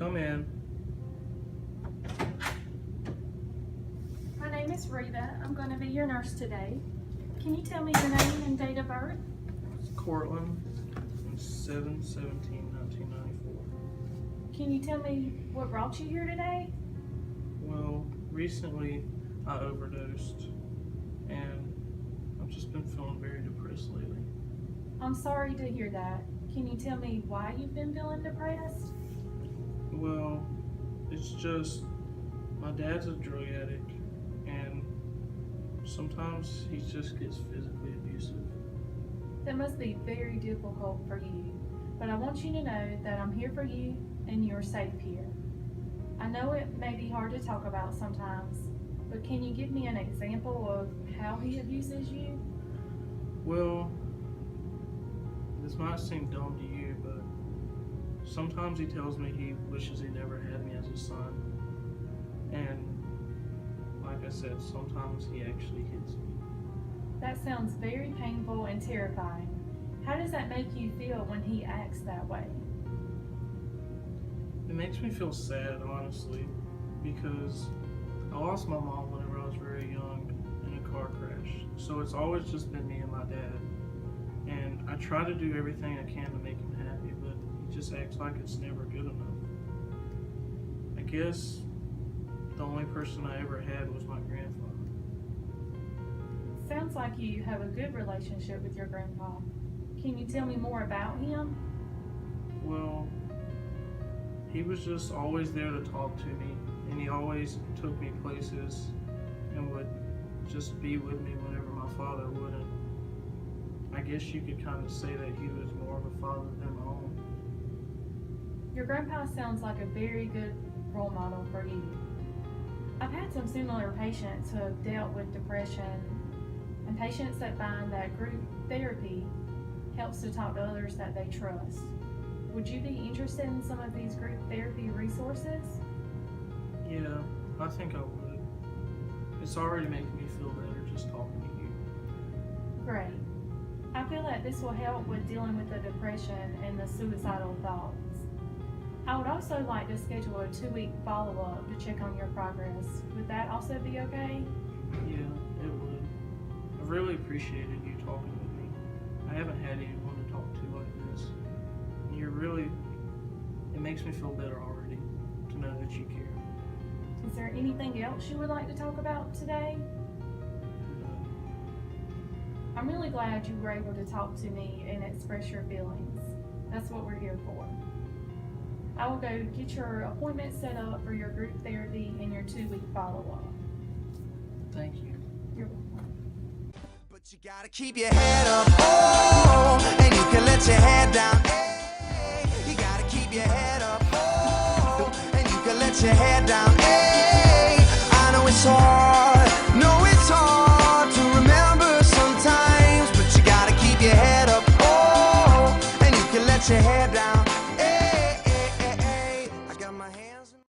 Come in. My name is Rita. I'm going to be your nurse today. Can you tell me your name and date of birth? It's Cortland. It's 7/17/1994. Can you tell me what brought you here today? Well, recently I overdosed, and I've just been feeling very depressed lately. I'm sorry to hear that. Can you tell me why you've been feeling depressed? Well, it's just my dad's a drug addict, and sometimes he just gets physically abusive. That must be very difficult for you, but I want you to know that I'm here for you and you're safe here. I know it may be hard to talk about sometimes, but can you give me an example of how he abuses you? Well, this might seem dumb to you, but sometimes he tells me he wishes he never had me as a son. And like I said, sometimes he actually hits me. That sounds very painful and terrifying. How does that make you feel when he acts that way? It makes me feel sad, honestly, because I lost my mom whenever I was very young in a car crash. So it's always just been me and my dad. And I try to do everything I can to make him happy, but he just acts like it's never good enough. I guess the only person I ever had was my grandfather. Sounds like you have a good relationship with your grandpa. Can you tell me more about him? Well, he was just always there to talk to me, and he always took me places and would just be with me whenever my father wouldn't. I guess you could kind of say that he was more of a father than my own. Your grandpa sounds like a very good role model for you. I've had some similar patients who have dealt with depression, and patients that find that group therapy helps to talk to others that they trust. Would you be interested in some of these group therapy resources? Yeah, I think I would. It's already making me feel better just talking to you. Great. I feel that this will help with dealing with the depression and the suicidal thoughts. I would also like to schedule a 2-week follow-up to check on your progress. Would that also be okay? Yeah, it would. I've really appreciated you talking with me. I haven't had anyone to talk to like this. It makes me feel better already to know that you care. Is there anything else you would like to talk about today? I'm really glad you were able to talk to me and express your feelings. That's what we're here for. I will go get your appointment set up for your group therapy and your 2-week follow-up. Thank you. You're welcome. But you gotta keep your head up, oh, and you can let your head down, hey. You gotta keep your head up, oh, and you can let your head down, hey. I know it's hard.